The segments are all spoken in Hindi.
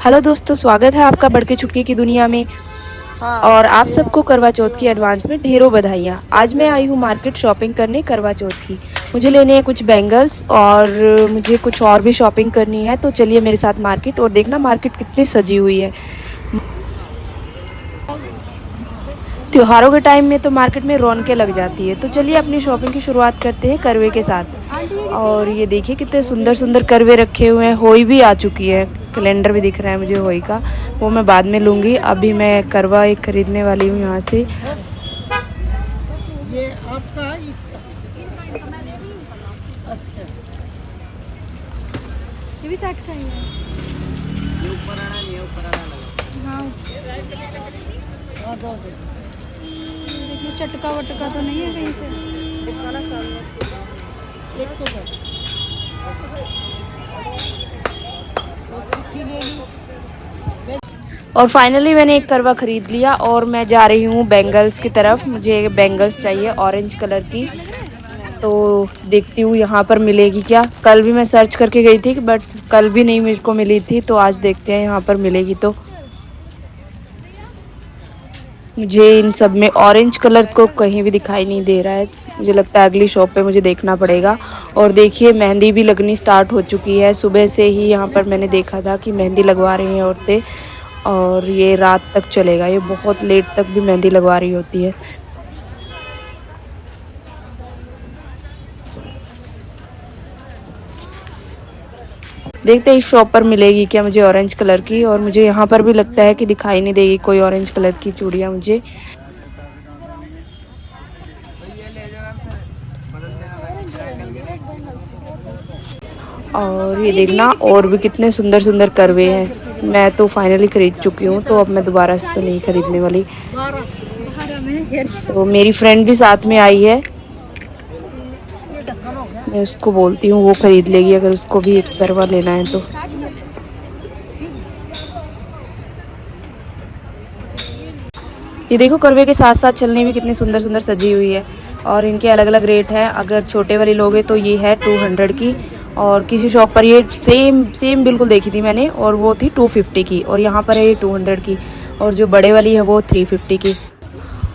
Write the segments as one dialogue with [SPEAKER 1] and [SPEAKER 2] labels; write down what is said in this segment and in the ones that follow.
[SPEAKER 1] हेलो दोस्तों, स्वागत है आपका बढ़के चुटकी की दुनिया में। और आप सबको करवा चौथ की एडवांस में ढेरों बधाइयाँ। आज मैं आई हूँ मार्केट शॉपिंग करने करवा चौथ की। मुझे लेने हैं कुछ बैंगल्स और मुझे कुछ और भी शॉपिंग करनी है। तो चलिए मेरे साथ मार्केट, और देखना मार्केट कितनी सजी हुई है। त्योहारों के टाइम में तो मार्केट में रौनकें लग जाती है। तो चलिए अपनी शॉपिंग की शुरुआत करते हैं करवे के साथ। और ये देखिए कितने सुंदर सुंदर करवे रखे हुए हैं। होई भी आ चुकी है, कैलेंडर भी दिख रहा है मुझे होई का। वो मैं बाद में लूँगी, अभी मैं करवा एक खरीदने वाली हूँ यहाँ से।
[SPEAKER 2] ये आपका इसका अच्छा
[SPEAKER 3] ये भी सेट का ही है।
[SPEAKER 2] ये ऊपर आना लगा।
[SPEAKER 3] हाँ
[SPEAKER 2] हाँ दो
[SPEAKER 3] देखिए चटका वटका तो नहीं है कहीं से।
[SPEAKER 2] दिखाना सामने 110 ले ली।
[SPEAKER 1] और फाइनली मैंने एक करवा ख़रीद लिया और मैं जा रही हूँ बैंगल्स की तरफ। मुझे बैंगल्स चाहिए ऑरेंज कलर की। तो देखती हूँ यहाँ पर मिलेगी क्या। कल भी मैं सर्च करके गई थी बट कल भी नहीं मेरे को मिली थी। तो आज देखते हैं यहाँ पर मिलेगी तो। मुझे इन सब में ऑरेंज कलर को कहीं भी दिखाई नहीं दे रहा है। मुझे लगता है अगली शॉप पे मुझे देखना पड़ेगा। और देखिए मेहंदी भी लगनी स्टार्ट हो चुकी है। सुबह से ही यहाँ पर मैंने देखा था कि मेहंदी लगवा रही हैं औरतें, और ये रात तक चलेगा। ये बहुत लेट तक भी मेहंदी लगवा रही होती है। देखते हैं इस शॉप पर मिलेगी क्या मुझे ऑरेंज कलर की। और मुझे यहाँ पर भी लगता है कि दिखाई नहीं देगी कोई ऑरेंज कलर की चूड़ियाँ मुझे। और ये देखना और भी कितने सुंदर सुंदर करवे हैं। मैं तो फाइनली ख़रीद चुकी हूँ, तो अब मैं दोबारा से तो नहीं ख़रीदने वाली। तो मेरी फ्रेंड भी साथ में आई है, मैं उसको बोलती हूँ वो ख़रीद लेगी अगर उसको भी एक करवा लेना है तो। ये देखो करवे के साथ साथ चलनी भी कितनी सुंदर सुंदर सजी हुई है। और इनके अलग अलग रेट हैं। अगर छोटे वाली लोगे तो ये है 200 की। और किसी शॉप पर ये सेम बिल्कुल देखी थी मैंने, और वो थी 250 की। और यहाँ पर है ये 200 की। और जो बड़े वाली है वो 350 की।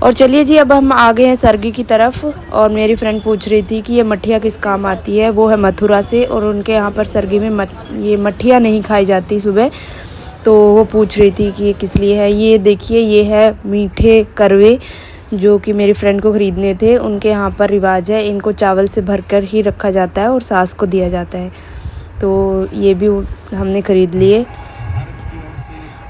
[SPEAKER 1] और चलिए जी, अब हम आ गए हैं सरगी की तरफ। और मेरी फ्रेंड पूछ रही थी कि ये मठिया किस काम आती है। वो है मथुरा से, और उनके यहाँ पर सरगी में ये मठिया नहीं खाई जाती सुबह। तो वो पूछ रही थी कि ये किस लिए है। ये देखिए ये है मीठे करवे, जो कि मेरी फ्रेंड को ख़रीदने थे। उनके यहाँ पर रिवाज है, इनको चावल से भरकर ही रखा जाता है और सास को दिया जाता है। तो ये भी हमने ख़रीद लिए।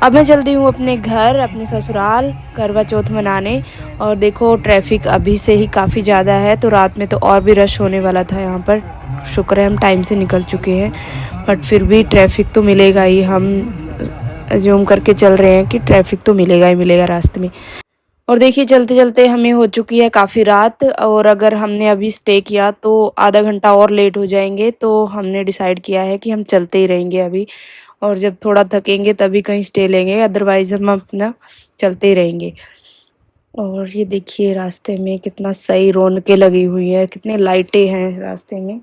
[SPEAKER 1] अब मैं चलती हूँ अपने घर, अपने ससुराल करवा चौथ मनाने। और देखो ट्रैफिक अभी से ही काफ़ी ज़्यादा है, तो रात में तो और भी रश होने वाला था यहाँ पर। शुक्र है हम टाइम से निकल चुके हैं, बट फिर भी ट्रैफिक तो मिलेगा ही। हम अज्यूम करके चल रहे हैं कि ट्रैफिक तो मिलेगा ही मिलेगा रास्ते में। और देखिए चलते चलते हमें हो चुकी है काफ़ी रात, और अगर हमने अभी स्टे किया तो आधा घंटा और लेट हो जाएंगे। तो हमने डिसाइड किया है कि हम चलते ही रहेंगे अभी, और जब थोड़ा थकेंगे तभी कहीं स्टे लेंगे, अदरवाइज़ हम अपना चलते ही रहेंगे। और ये देखिए रास्ते में कितना सही रौनकें लगी हुई है, कितने लाइटें हैं रास्ते में।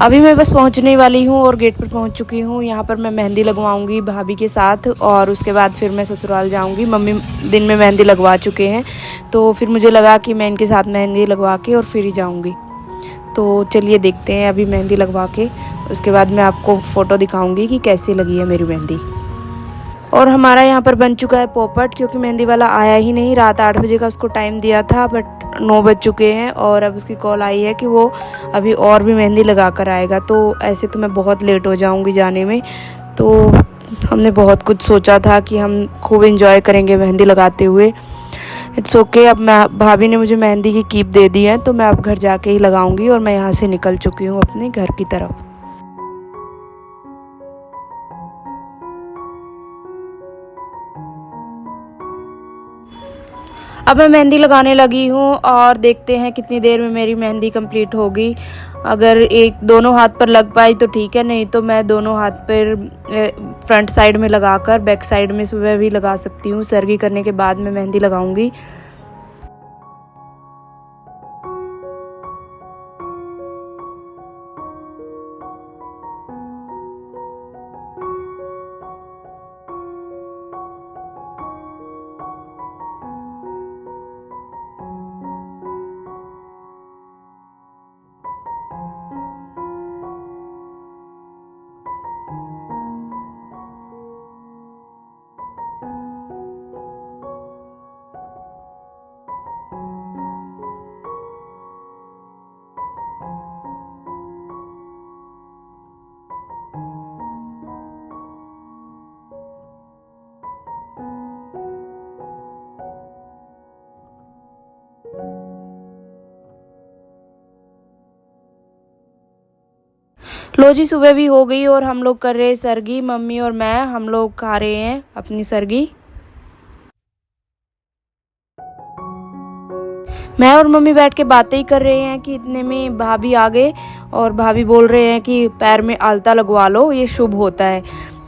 [SPEAKER 1] अभी मैं बस पहुंचने वाली हूं और गेट पर पहुंच चुकी हूं। यहां पर मैं मेहंदी लगवाऊंगी भाभी के साथ, और उसके बाद फिर मैं ससुराल जाऊंगी। मम्मी दिन में मेहंदी लगवा चुके हैं, तो फिर मुझे लगा कि मैं इनके साथ मेहंदी लगवा के और फिर ही जाऊंगी। तो चलिए देखते हैं अभी मेहंदी लगवा के, उसके बाद मैं आपको फ़ोटो दिखाऊंगी कि कैसी लगी है मेरी मेहंदी। और हमारा यहाँ पर बन चुका है पोपट, क्योंकि मेहंदी वाला आया ही नहीं। रात 8 बजे का उसको टाइम दिया था, बट 9 बज चुके हैं और अब उसकी कॉल आई है कि वो अभी और भी मेहंदी लगा कर आएगा। तो ऐसे तो मैं बहुत लेट हो जाऊंगी जाने में। तो हमने बहुत कुछ सोचा था कि हम खूब एंजॉय करेंगे मेहंदी लगाते हुए। It's okay. अब मैं भाभी ने मुझे मेहंदी की कीप दे दी है, तो मैं अब घर जाके ही लगाऊंगी। और मैं यहाँ से निकल चुकी हूँ अपने घर की तरफ। अब मैं मेहंदी लगाने लगी हूँ और देखते हैं कितनी देर में मेरी मेहंदी कंप्लीट होगी। अगर एक दोनों हाथ पर लग पाई तो ठीक है, नहीं तो मैं दोनों हाथ पर फ्रंट साइड में लगाकर बैक साइड में सुबह भी लगा सकती हूँ। सरगी करने के बाद मैं मेहंदी लगाऊंगी। लो जी, सुबह भी हो गई और हम लोग कर रहे हैं सरगी। मम्मी और मैं हम लोग खा रहे हैं अपनी सरगी। मैं और मम्मी बैठ के बातें ही कर रहे हैं कि इतने में भाभी आ गए और भाभी बोल रहे हैं कि पैर में आलता लगवा लो, ये शुभ होता है।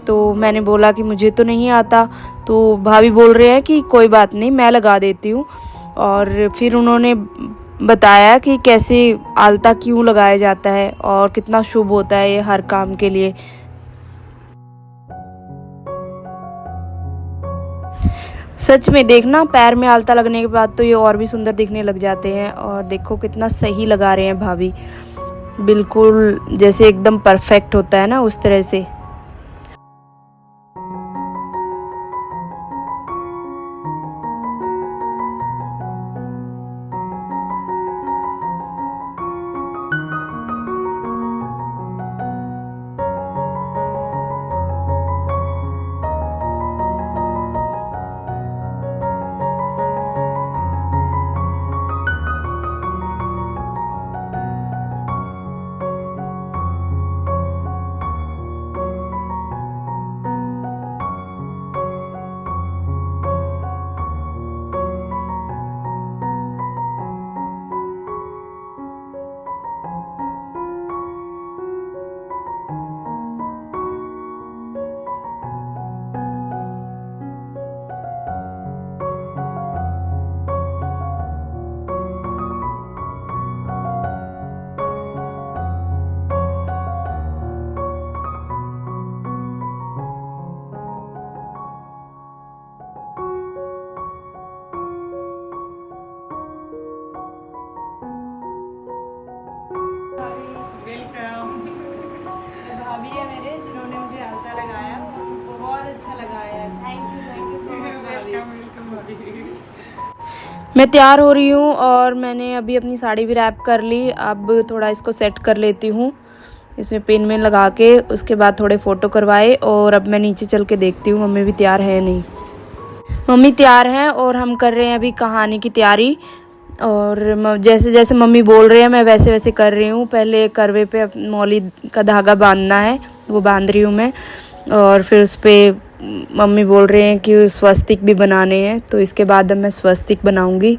[SPEAKER 1] तो मैंने बोला कि मुझे तो नहीं आता। तो भाभी बोल रहे हैं कि कोई बात नहीं, मैं लगा देती हूँ। और फिर उन्होंने बताया कि कैसे आलता क्यों लगाया जाता है और कितना शुभ होता है ये हर काम के लिए। सच में देखना, पैर में आलता लगने के बाद तो ये और भी सुंदर दिखने लग जाते हैं। और देखो कितना सही लगा रहे हैं भाभी, बिल्कुल जैसे एकदम परफेक्ट होता है ना, उस तरह से। भाभी है मेरे, जिन्होंने मुझे आलता लगाया, बहुत अच्छा लगाया। थैंक यू सो मच भाभी। मैं तैयार हो रही हूँ और मैंने अभी अपनी साड़ी भी रैप कर ली। अब थोड़ा इसको सेट कर लेती हूँ इसमें पिन में लगा के। उसके बाद थोड़े फ़ोटो करवाए और अब मैं नीचे चल के देखती हूँ मम्मी भी तैयार है नहीं। मम्मी तैयार हैं और हम कर रहे हैं अभी कहानी की तैयारी। और जैसे जैसे मम्मी बोल रहे हैं मैं वैसे वैसे कर रही हूँ। पहले करवे पे मौली का धागा बांधना है, वो बांध रही हूँ मैं। और फिर उस पर मम्मी बोल रहे हैं कि स्वस्तिक भी बनाने हैं, तो इसके बाद अब मैं स्वस्तिक बनाऊँगी।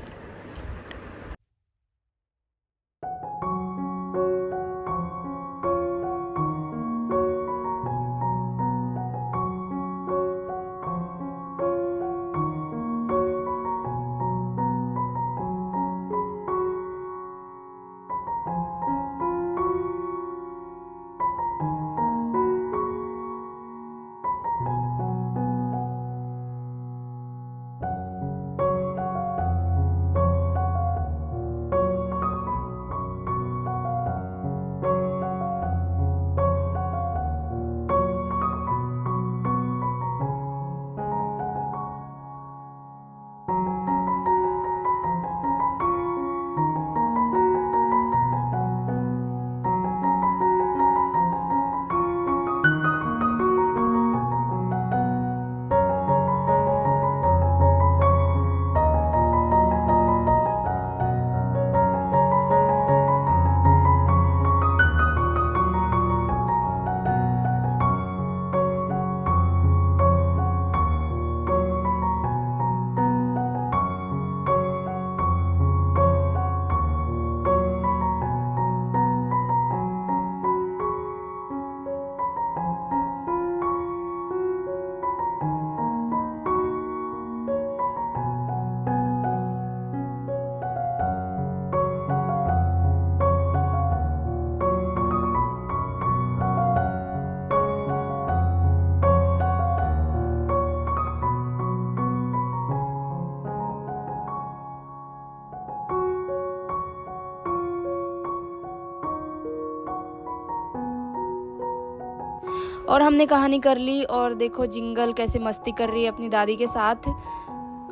[SPEAKER 1] और हमने कहानी कर ली और देखो जिंगल कैसे मस्ती कर रही है अपनी दादी के साथ।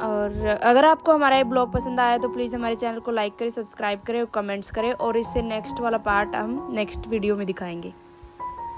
[SPEAKER 1] और अगर आपको हमारा ये ब्लॉग पसंद आया तो प्लीज़ हमारे चैनल को लाइक करें, सब्सक्राइब करें और कमेंट्स करें, और इससे नेक्स्ट वाला पार्ट हम नेक्स्ट वीडियो में दिखाएंगे।